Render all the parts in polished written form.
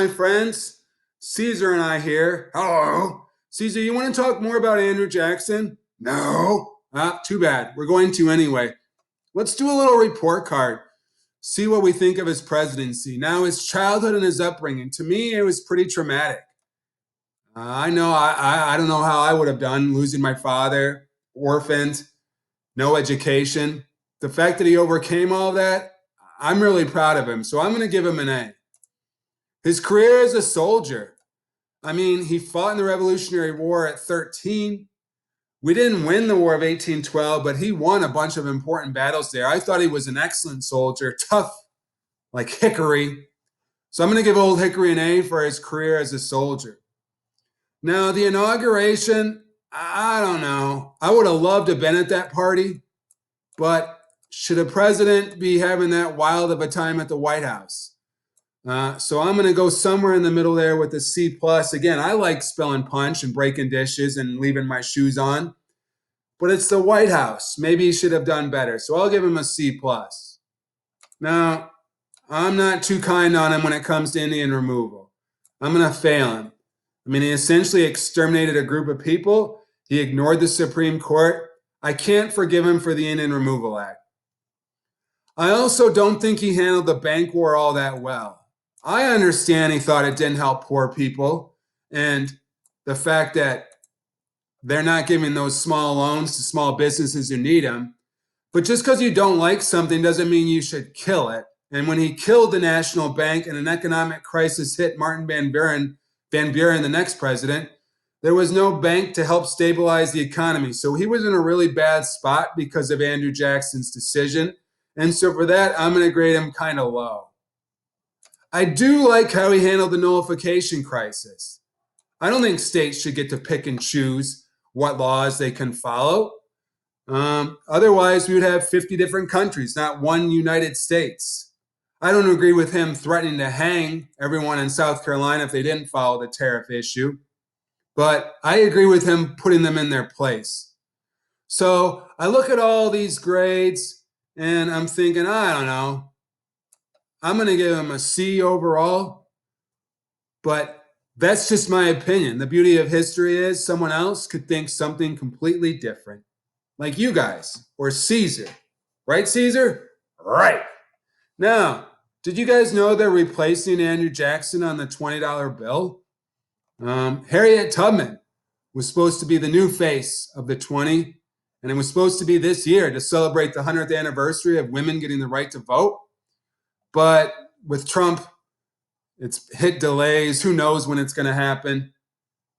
my friends. Caesar and I here. Hello. Caesar, you want to talk more about Andrew Jackson? No. Ah, too bad. We're going to anyway. Let's do a little report card. See what we think of his presidency. Now, his childhood and his upbringing. To me, it was pretty traumatic. I know I don't know how I would have done losing my father, orphaned, no education. The fact that he overcame all that, I'm really proud of him. So I'm going to give him an A. His career as a soldier. I mean, he fought in the Revolutionary War at 13. We didn't win the War of 1812, but he won a bunch of important battles there. I thought he was an excellent soldier, tough like Hickory. So I'm going to give old Hickory an A for his career as a soldier. Now, the inauguration, I don't know. I would have loved to have been at that party, but should a president be having that wild of a time at the White House? So I'm going to go somewhere in the middle there with a C plus. Again, I like spilling punch and breaking dishes and leaving my shoes on, but it's the White House. Maybe he should have done better. So I'll give him a C plus. Now, I'm not too kind on him when it comes to Indian removal. I'm going to fail him. I mean, he essentially exterminated a group of people. He ignored the Supreme Court. I can't forgive him for the Indian Removal Act. I also don't think he handled the bank war all that well. I understand he thought it didn't help poor people and the fact that they're not giving those small loans to small businesses who need them. But just because you don't like something doesn't mean you should kill it. And when he killed the National Bank and an economic crisis hit Martin Van Buren, the next president, there was no bank to help stabilize the economy. So he was in a really bad spot because of Andrew Jackson's decision. And so for that, I'm going to grade him kind of low. I do like how he handled the nullification crisis. I don't think states should get to pick and choose what laws they can follow. Otherwise, we would have 50 different countries, not one United States. I don't agree with him threatening to hang everyone in South Carolina if they didn't follow the tariff issue. But I agree with him putting them in their place. So I look at all these grades and I'm thinking, I don't know. I'm going to give him a C overall. But that's just my opinion. The beauty of history is someone else could think something completely different. Like you guys or Caesar. Right, Caesar? Right. Now, did you guys know they're replacing Andrew Jackson on the $20 bill? Harriet Tubman was supposed to be the new face of the 20, and it was supposed to be this year to celebrate the 100th anniversary of women getting the right to vote. But with Trump, it's hit delays. Who knows when it's going to happen?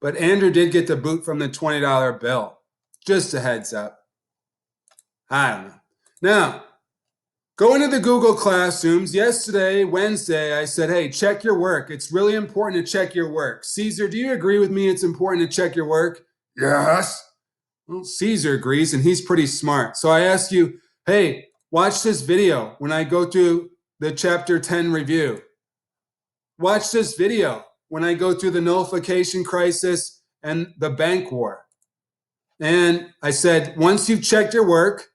But Andrew did get the boot from the $20 bill. Just a heads up. I don't know. Now, going to the Google Classrooms, yesterday, Wednesday, I said, hey, check your work. It's really important to check your work. Caesar, do you agree with me it's important to check your work? Yes. Well, Caesar agrees, and he's pretty smart. So I asked you, hey, watch this video when I go through the Chapter 10 review. Watch this video when I go through the nullification crisis and the bank war. And I said, once you've checked your work,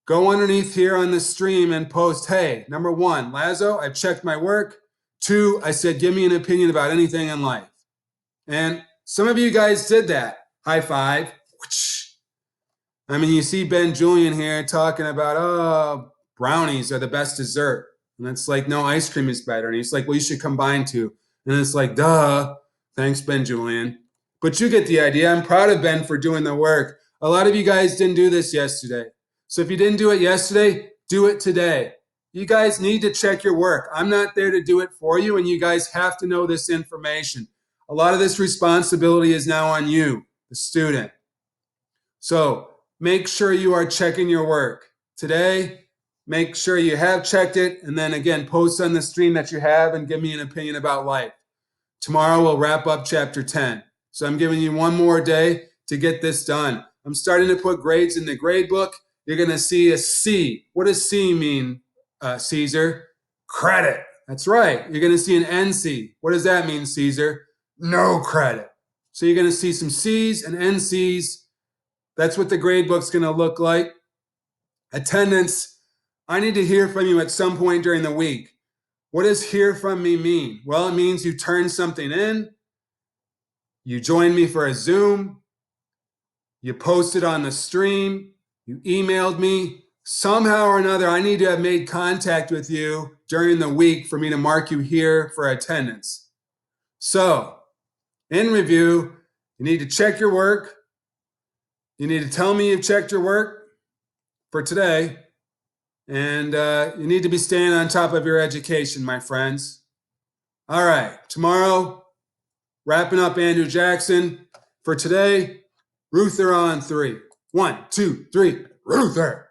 go underneath here on the stream and post, hey, number one, Lazo, I've checked my work. 2, I said, give me an opinion about anything in life. And some of you guys did that. High five. I mean, you see Ben Julian here talking about, oh, brownies are the best dessert. And it's like, no, ice cream is better. And he's like, well, you should combine two. And it's like, duh. Thanks, Ben Julian. But you get the idea. I'm proud of Ben for doing the work. A lot of you guys didn't do this yesterday. So if you didn't do it yesterday, do it today. You guys need to check your work. I'm not there to do it for you, and you guys have to know this information. A lot of this responsibility is now on you, the student. So make sure you are checking your work. Today, make sure you have checked it, and then again, post on the stream that you have and give me an opinion about life. Tomorrow, we'll wrap up Chapter 10. So I'm giving you one more day to get this done. I'm starting to put grades in the grade book. You're going to see a C. What does C mean, Caesar? Credit. That's right. You're going to see an NC. What does that mean, Caesar? No credit. So you're going to see some C's and NC's. That's what the grade book's going to look like. Attendance. I need to hear from you at some point during the week. What does hear from me mean? Well, it means you turn something in, you join me for a Zoom, you posted on the stream, you emailed me. Somehow or another, I need to have made contact with you during the week for me to mark you here for attendance. So, in review, you need to check your work. You need to tell me you've checked your work for today. And you need to be staying on top of your education, my friends. All right, tomorrow, wrapping up Andrew Jackson. For today, Ruther on 3. 1, 2, 3, Ruther.